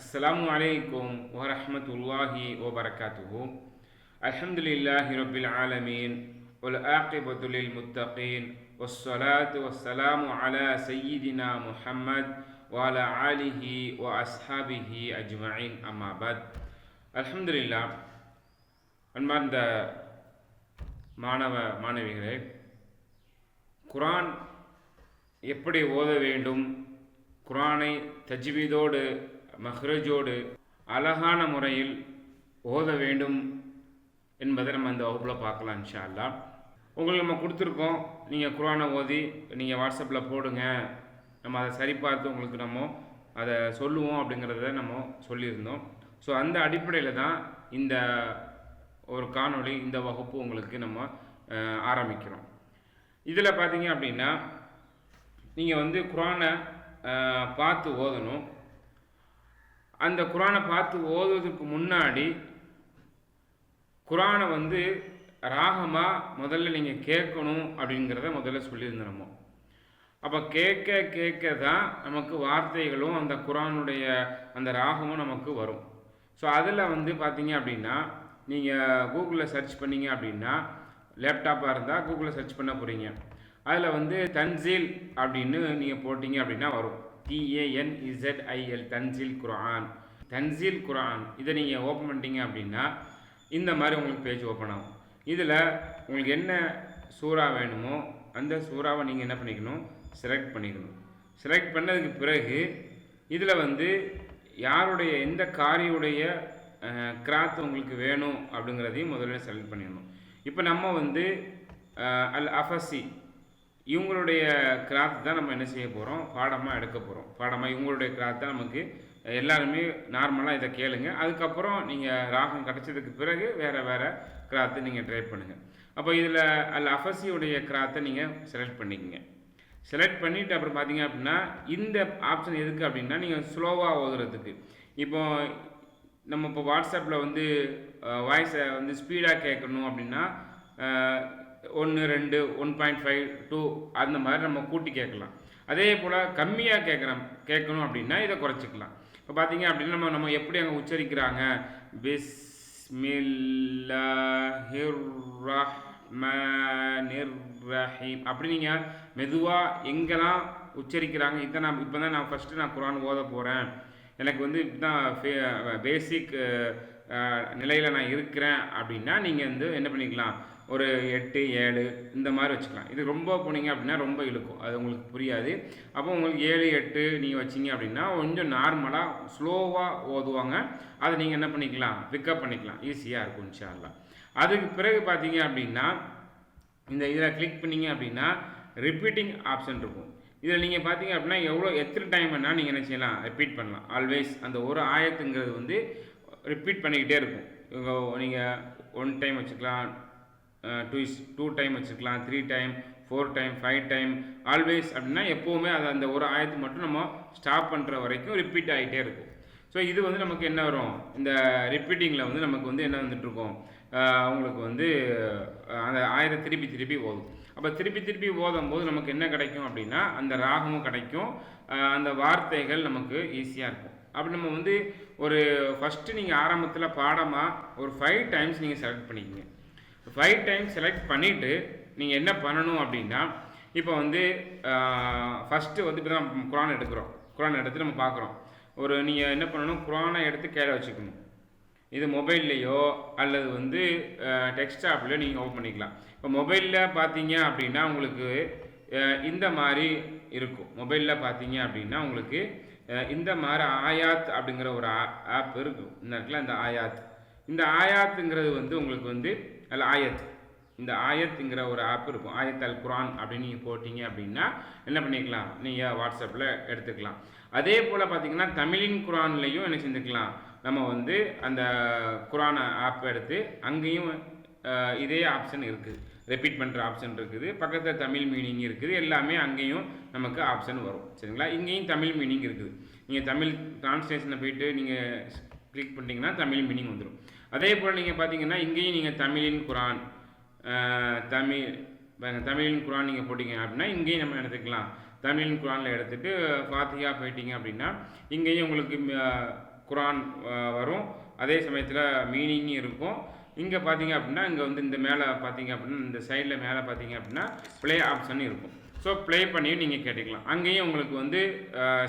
السلام عليكم ورحمة الله وبركاته. الحمد لله رب العالمين والعاقبة للمتقين والصلاة والسلام على سيدنا محمد وعلى آله وأصحابه أجمعين أما بعد. الحمد لله. அன்பார்ந்த மாணவ மாணவிகளே, குரான் எப்படி ஓத வேண்டும், குரானை தஜ்வீதோடு மஹ்ரஜோடு அழகான முறையில் ஓத வேண்டும் என்பதை நம்ம இந்த வகுப்பில் பார்க்கலாம் இன்ஷா அல்லாஹ். உங்களுக்கு நம்ம கொடுத்துருக்கோம், நீங்கள் குரானை ஓதி நீங்கள் வாட்ஸ்அப்பில் போடுங்க, நம்ம அதை சரி பார்த்து உங்களுக்கு நம்ம அதை சொல்லுவோம் அப்படிங்கிறத நம்ம சொல்லியிருந்தோம். ஸோ அந்த அடிப்படையில் தான் இந்த ஒரு காணொளி, இந்த வகுப்பு உங்களுக்கு நம்ம ஆரம்பிக்கிறோம். இதில் பார்த்தீங்க அப்படின்னா நீங்கள் குரானை பார்த்து ஓதணும். அந்த குரானை பார்த்து ஓதுவதற்கு முன்னாடி குரானை ராகமாக முதல்ல நீங்கள் கேட்கணும் அப்படிங்கிறத முதல்ல சொல்லியிருந்தோம். அப்போ கேட்க கேட்க தான் நமக்கு வார்த்தைகளும் அந்த குரானுடைய அந்த ராகமும் நமக்கு வரும். ஸோ அதில் பார்த்தீங்க அப்படின்னா நீங்கள் கூகுளில் சர்ச் பண்ணிங்க அப்படின்னா, லேப்டாப்பாக இருந்தால் கூகுளில் சர்ச் பண்ண போகிறீங்க. அதில் தன்சீல் அப்படின்னு நீங்கள் போட்டிங்க அப்படின்னா வரும். TANZIL தன்சீல் குர்ஆன். தன்சீல் குர்ஆன் இதை நீங்கள் ஓப்பன் பண்ணிட்டீங்க அப்படின்னா இந்த மாதிரி உங்களுக்கு பேஜ் ஓப்பன் ஆகும். இதில் உங்களுக்கு என்ன சூறா வேணுமோ அந்த சூறாவை நீங்கள் என்ன பண்ணிக்கணும், செலக்ட் பண்ணிக்கணும். செலக்ட் பண்ணதுக்கு பிறகு இதில் யாருடைய எந்த காரியுடைய கிராத் உங்களுக்கு வேணும் அப்படிங்கிறதையும் முதல்ல செலக்ட் பண்ணிடணும். இப்போ நம்ம அல் அஃபசி இவங்களுடைய கிராத் தான் நம்ம என்ன செய்ய போகிறோம், பாடமாக எடுக்க போகிறோம். பாடமாக இவங்களுடைய கிராத் தான் நமக்கு எல்லாருமே நார்மலாக இதை கேளுங்க. அதுக்கப்புறம் நீங்கள் ராகம் கிடச்சதுக்கு பிறகு வேறு கிராத்தை நீங்கள் ட்ரை பண்ணுங்கள். அப்போ இதில் அல் அஃபசியுடைய கிராத்தை நீங்கள் செலக்ட் பண்ணிக்கங்க. செலக்ட் பண்ணிவிட்டு அப்புறம் பார்த்தீங்க அப்படின்னா இந்த ஆப்ஷன் எதுக்கு அப்படின்னா, நீங்கள் ஸ்லோவாக ஓதுறதுக்கு. இப்போ நம்ம இப்போ வாட்ஸ்அப்பில் வாய்ஸை ஸ்பீடாக கேட்கணும் அப்படின்னா 1, 2, 1.5, 2 அந்த மாதிரி நம்ம கூட்டி கேட்கலாம். அதே போல் கம்மியாக கேட்கணும் அப்படின்னா இதை குறைச்சிக்கலாம். இப்போ பார்த்தீங்க அப்படின்னா நம்ம எப்படி அங்கே உச்சரிக்கிறாங்க, பிஸ்மில்லாஹிர் ரஹ்மானிர் ரஹீம் அப்படி நீங்கள் மெதுவாக எங்கெல்லாம் உச்சரிக்கிறாங்க, இப்போ தான் நான் ஃபஸ்ட்டு குர்ஆன் ஓத போகிறேன், எனக்கு இதுதான் பேசிக் நிலையில் நான் இருக்கிறேன் அப்படின்னா நீங்கள் என்ன பண்ணிக்கலாம், ஒரு 8, 7 இந்த மாதிரி வச்சுக்கலாம். இது ரொம்ப போனீங்க அப்படின்னா ரொம்ப இழுக்கும், அது உங்களுக்கு புரியாது. அப்போ உங்களுக்கு 7, 8 நீங்கள் வச்சிங்க அப்படின்னா கொஞ்சம் நார்மலாக ஸ்லோவாக ஓதுவாங்க. அதை நீங்கள் என்ன பண்ணிக்கலாம், பிக்கப் பண்ணிக்கலாம், ஈஸியாக இருக்கும் இன்ஷா அல்லாஹ். அதுக்கு பிறகு பார்த்தீங்க அப்படின்னா இதில் கிளிக் பண்ணிங்க அப்படின்னா ரிப்பீட்டிங் ஆப்ஷன் இருக்கும். இதில் நீங்கள் பார்த்தீங்க அப்படின்னா எத்தனை டைம் வேணால் நீங்கள் என்ன செய்யலாம், ரிப்பீட் பண்ணலாம். ஆல்வேஸ் அந்த ஒரு ஆயத்துங்கிறது ரிப்பீட் பண்ணிக்கிட்டே இருக்கும். நீங்கள் 1 டைம் வச்சுக்கலாம், 2 டைம் வச்சுக்கலாம், 3 டைம், 4 டைம், 5 டைம். ஆல்வேஸ் அப்படின்னா எப்போவுமே அது அந்த ஒரு ஆயத்து மட்டும் நம்ம ஸ்டாப் பண்ணுற வரைக்கும் ரிப்பீட் ஆகிட்டே இருக்கும். ஸோ இது நமக்கு என்ன வரும், இந்த ரிப்பீட்டிங்கில் நமக்கு என்ன வந்துட்டுருக்கோம், உங்களுக்கு அந்த ஆயத்தை திருப்பி திருப்பி ஓதும். அப்போ திருப்பி திருப்பி ஓதும் போது நமக்கு என்ன கிடைக்கும் அப்படின்னா அந்த ராகமும் கிடைக்கும், அந்த வார்த்தைகள் நமக்கு ஈஸியாக இருக்கும். அப்படி நம்ம ஒரு ஃபஸ்ட்டு நீங்கள் ஆரம்பத்தில் பாடமாக ஒரு 5 டைம்ஸ் நீங்கள் செலக்ட் பண்ணிக்கோங்க. 5 டைம்ஸ் செலக்ட் பண்ணிவிட்டு நீங்கள் என்ன பண்ணணும் அப்படின்னா, இப்போ ஃபஸ்ட்டு இப்போ தான் குர்ஆன் எடுக்கிறோம். குர்ஆன் எடுத்து நம்ம பார்க்குறோம். நீங்கள் என்ன பண்ணணும், குர்ஆனை எடுத்து கீழே வச்சுக்கணும். இது மொபைல்லையோ அல்லது டெக்ஸ்டாப்லையோ நீங்கள் ஓப்பன் பண்ணிக்கலாம். இப்போ மொபைலில் பார்த்தீங்க அப்படின்னா உங்களுக்கு இந்த மாதிரி இருக்கும். மொபைலில் பார்த்தீங்க அப்படின்னா உங்களுக்கு இந்த மாதிரி ஆயாத் அப்படிங்கிற ஒரு ஆப் இருக்கும். இந்த இடத்துல இந்த ஆயாத், இந்த ஆயாத்துங்கிறது உங்களுக்கு அல்ல ஆயத், இந்த ஆயத்துங்கிற ஒரு ஆப் இருக்கும். ஆயத் அல் குர்ஆன் அப்படின்னு நீங்கள் போட்டிங்க அப்படின்னா என்ன பண்ணிக்கலாம், நீங்கள் வாட்ஸ்அப்பில் எடுத்துக்கலாம். அதே போல் பார்த்தீங்கன்னா தமிழின் குர்ஆன்லேயும் என்ன செஞ்சுக்கலாம், நம்ம அந்த குர்ஆன் ஆப் எடுத்து அங்கேயும் இதே ஆப்ஷன் இருக்குது, ரிப்பீட் பண்ணுற ஆப்ஷன் இருக்குது, பக்கத்தில் தமிழ் மீனிங் இருக்குது, எல்லாமே அங்கேயும் நமக்கு ஆப்ஷன் வரும். சரிங்களா, இங்கேயும் தமிழ் மீனிங் இருக்குது. நீங்கள் தமிழ் டிரான்ஸ்லேஷனை போயிட்டு நீங்கள் கிளிக் பண்ணிட்டீங்கன்னா தமிழ் மீனிங் வந்துடும். அதே போல் நீங்கள் பார்த்தீங்கன்னா இங்கேயும் நீங்கள் தமிழின் குர்ஆன் தமிழின் குர்ஆன் நீங்கள் போட்டிங்க அப்படின்னா இங்கேயும் நம்ம எடுத்துக்கலாம். தமிழின் குர்ஆனில் எடுத்துகிட்டு ஃபாத்திஹா போயிட்டீங்க அப்படின்னா இங்கேயும் உங்களுக்கு குரான் வரும், அதே சமயத்தில் மீனிங்கும் இருக்கும். இங்கே பார்த்தீங்க அப்படின்னா இங்கே வந்து இந்த மேலே பார்த்தீங்க அப்படின்னா இந்த சைடில் மேலே பார்த்தீங்க அப்படின்னா ப்ளே ஆப்ஷன் இருக்கும். ஸோ ப்ளே பண்ணியும் நீங்கள் கேட்டுக்கலாம். அங்கேயும் உங்களுக்கு வந்து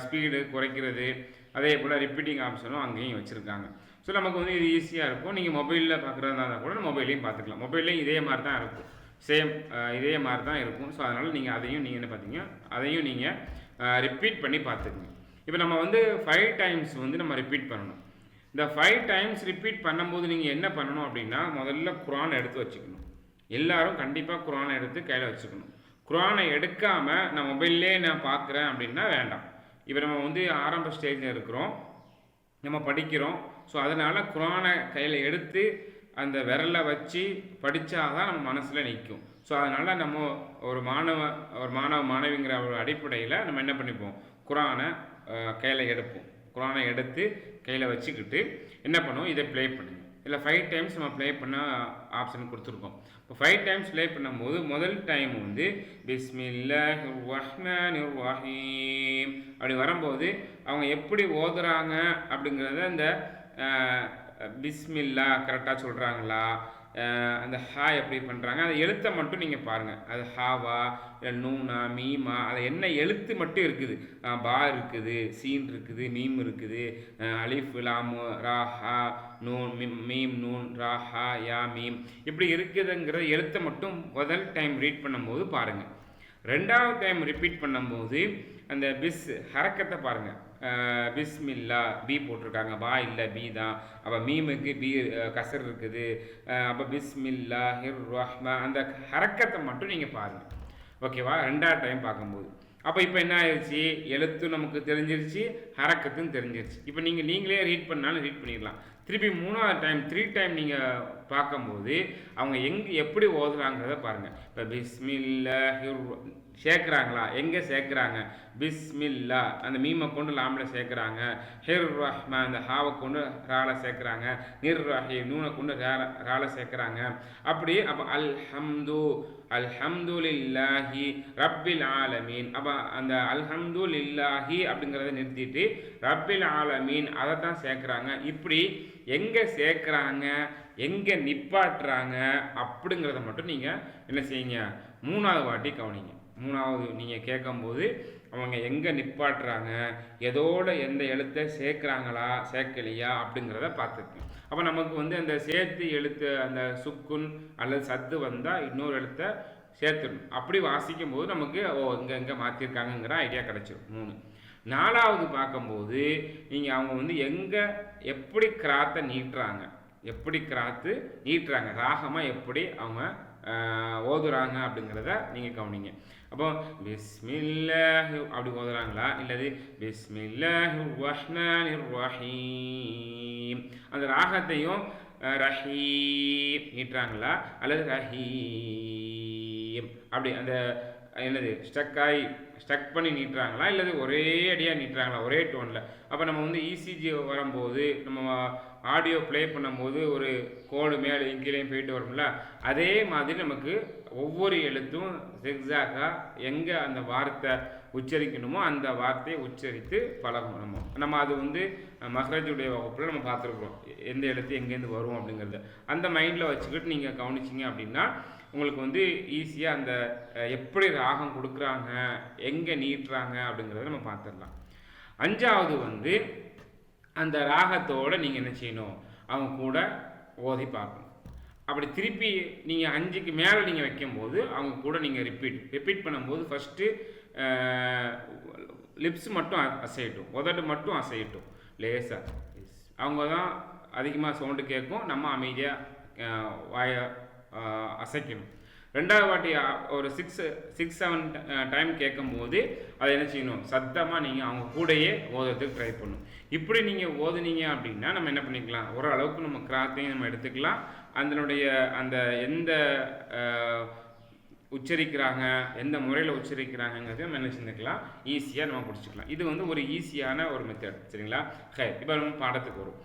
ஸ்பீடு குறைக்கிறது, அதே போல் ரிப்பீட்டிங் ஆப்ஷனும் அங்கேயும் வச்சுருக்காங்க. ஸோ நமக்கு வந்து இது ஈஸியாக இருக்கும். நீங்கள் மொபைலில் பார்க்குறதா இருந்தால் கூட மொபைலையும் பார்த்துக்கலாம். மொபைல்லையும் இதே மாதிரி தான் இருக்கும், சேம் இதே மாதிரி தான் இருக்கும். ஸோ அதனால் நீங்கள் அதையும் நீங்கள் என்ன பார்த்தீங்க, அதையும் நீங்கள் ரிப்பீட் பண்ணி பார்த்துக்குங்க. இப்போ நம்ம வந்து 5 டைம்ஸ் வந்து நம்ம ரிப்பீட் பண்ணணும். இந்த 5 டைம்ஸ் ரிப்பீட் பண்ணும்போது நீங்கள் என்ன பண்ணணும் அப்படின்னா, முதல்ல குரானை எடுத்து வச்சுக்கணும். எல்லாரும் கண்டிப்பாக குரானை எடுத்து கையில் வச்சுக்கணும். குரானை எடுக்காமல் நான் மொபைல்லே நான் பார்க்குறேன் அப்படின்னா வேண்டாம். இப்போ நம்ம வந்து ஆரம்ப ஸ்டேஜில் இருக்கிறோம், நம்ம படிக்கிறோம். ஸோ அதனால் குரானை கையில் எடுத்து அந்த விரலை வச்சு படித்தா தான் நம்ம மனசில் நிற்கும். ஸோ அதனால் நம்ம ஒரு மாணவிங்கிற ஒரு அடிப்படையில் நம்ம என்ன பண்ணிப்போம், குரானை கையில் எடுப்போம். குரானை எடுத்து கையில் வச்சுக்கிட்டு என்ன பண்ணுவோம், இதை ப்ளே பண்ணுங்க. இல்லை 5 டைம்ஸ் நம்ம ப்ளே பண்ண ஆப்ஷன் கொடுத்துருக்கோம். இப்போ 5 டைம்ஸ் ப்ளே பண்ணும்போது முதல் டைம் வந்து பிஸ்மில்லாஹிர் ரஹ்மானிர் ரஹீம் அப்படி வரும்போது அவங்க எப்படி ஓதுறாங்க அப்படிங்கிறத அந்த பிஸ்மில்லா கரெக்டாக சொல்கிறாங்களா, அந்த ஹா எப்படி பண்ணுறாங்க, அந்த எழுத்தை மட்டும் நீங்கள் பாருங்கள். அது ஹாவா இல்லை நூனா மீமா, அது என்ன எழுத்து மட்டும் இருக்குது. பா இருக்குது, சீன் இருக்குது, மீம் இருக்குது, அலிஃப் லாமு ரா ஹா நூன் மீம் நூன் ரா ஹா யா மீம் இப்படி இருக்குதுங்கிற எழுத்தை மட்டும் முதல் டைம் ரீட் பண்ணும்போது பாருங்கள். ரெண்டாவது டைம் ரிப்பீட் பண்ணும்போது அந்த ஹரக்கத்தை பாருங்கள். பிஸ்மில்லா பி போட்டிருக்காங்க, பா இல்லை பி தான். அப்போ மீமுக்கு பி கசர் இருக்குது. அப்போ பிஸ்மில்லா ஹிர் ரஹ்மா அந்த ஹரக்கத்தை மட்டும் நீங்கள் பாருங்கள். ஓகேவா? ரெண்டாவது டைம் பார்க்கும்போது அப்போ இப்போ என்ன ஆயிடுச்சு, எழுத்தும் நமக்கு தெரிஞ்சிருச்சு, ஹரக்கத்தும் தெரிஞ்சிருச்சு. இப்போ நீங்களே ரீட் பண்ணாலும் ரீட் பண்ணிடலாம். திருப்பி மூணாவது டைம் 3 டைம் நீங்கள் பார்க்கும்போது அவங்க எப்படி ஓதுறாங்கிறத பாருங்கள். இப்போ பிஸ்மில்லா சேர்க்குறாங்களா, எங்கே சேர்க்குறாங்க, பிஸ்மில்லா அந்த மீமை கொண்டு லாமில் சேர்க்குறாங்க, ஹிர் ரஹ்மா அந்த ஹாவை கொண்டு ரால சேர்க்குறாங்க, நிர் ரஹீம் நூனை கொண்டு ரால சேர்க்குறாங்க. அப்படி அப்போ அல்ஹம்துலில்லாஹி ரப்பில் ஆலமீன். அப்போ அந்த அல்ஹம்துலில்லாஹி அப்படிங்கிறத நிறுத்திட்டு ரப்பில் ஆலமீன் அதை தான் சேர்க்குறாங்க. இப்படி எங்கே சேர்க்குறாங்க, எங்கே நிப்பாட்டுறாங்க அப்படிங்கிறத மட்டும் நீங்கள் என்ன செய்யுங்க, 3வது வாட்டி கவனிங்க. 3வது நீங்கள் கேட்கும்போது அவங்க எங்கே நிப்பாட்டுறாங்க, எதோட எந்த எழுத்தை சேர்க்குறாங்களா சேர்க்கலையா அப்படிங்கிறத பார்த்துக்கணும். அப்போ நமக்கு வந்து அந்த சேர்த்து எழுத்து அந்த சுக்குன் அல்லது சத்து வந்தால் இன்னொரு எழுத்தை சேர்த்துடணும். அப்படி வாசிக்கும் போது நமக்கு எங்கே மாற்றிருக்காங்கங்கிற ஐடியா கிடச்சிடும். 3. 4வது பார்க்கும்போது நீங்கள் அவங்க வந்து எப்படி கிராத்தை நீட்டுறாங்க, ராகமாக எப்படி அவங்க ஓதுறாங்க அப்படிங்கிறத நீங்கள் கவனிங்க. அப்போ பிஸ்மில்லாஹி அப்படி ஓதுறாங்களா, இல்லது பிஸ்மில்லாஹிர் ரஹ்மானிர் ரஹீம் அந்த ராகத்தையும் ரஹீம் நீட்டுறாங்களா, அல்லது ரஹீம் அப்படி அந்த என்னது ஸ்டக் பண்ணி நீட்டுறாங்களா, இல்லது ஒரே அடியாக நீட்டுறாங்களா, ஒரே டோனில். அப்போ நம்ம வந்து இசிஜி வரும்போது நம்ம ஆடியோ ப்ளே பண்ணும்போது ஒரு கோடு மேலே இங்கேயும் போயிட்டு வரும்ல, அதே மாதிரி நமக்கு ஒவ்வொரு எழுத்தும் எக்ஸாக்டாக எங்கே அந்த வார்த்தை உச்சரிக்கணுமோ அந்த வார்த்தையை உச்சரித்து பழகணும். நம்ம அது வந்து மஹ்ரஜுடைய வகுப்பில் நம்ம பார்த்துருக்குறோம், எந்த எழுத்து எங்கேருந்து வரும் அப்படிங்கிறது. அந்த மைண்டில் வச்சுக்கிட்டு நீங்கள் கவனிச்சிங்க அப்படின்னா உங்களுக்கு வந்து ஈஸியாக அந்த எப்படி ராகம் கொடுக்குறாங்க, எங்கே நீட்டுறாங்க அப்படிங்கிறத நம்ம பார்த்துடலாம். 5வது வந்து அந்த ராகத்தோடு நீங்கள் என்ன செய்யணும், அவங்க கூட ஓதி பார்க்கணும். அப்படி திருப்பி நீங்கள் 5க்கு மேலே நீங்கள் வைக்கும்போது அவங்க கூட நீங்கள் ரிப்பீட் பண்ணும்போது ஃபஸ்ட்டு லிப்ஸ் மட்டும் அசையட்டும், உதடு மட்டும் அசையட்டும் லேசாக. அவங்க தான் அதிகமாக சவுண்டு கேட்கும், நம்ம அமைதியாக வாயை அசைக்கணும். 2வது வாட்டி ஒரு 6-7 டைம் கேட்கும்போது அதை என்ன செய்யணும், சத்தமாக நீங்கள் அவங்க கூடையே ஓதுறதுக்கு ட்ரை பண்ணணும். இப்படி நீங்கள் ஓதுனீங்க அப்படின்னா நம்ம என்ன பண்ணிக்கலாம், ஓரளவுக்கு நம்ம கிராத்தையும் நம்ம எடுத்துக்கலாம். அதனுடைய அந்த எந்த உச்சரிக்கிறாங்க, எந்த முறையில் உச்சரிக்கிறாங்கிறத நம்ம என்ன செஞ்சுக்கலாம், ஈஸியாக நம்ம பிடிச்சிக்கலாம். இது வந்து ஒரு ஈஸியான ஒரு மெத்தட். சரிங்களா? இப்போ நம்ம பாடத்துக்கு வரும்.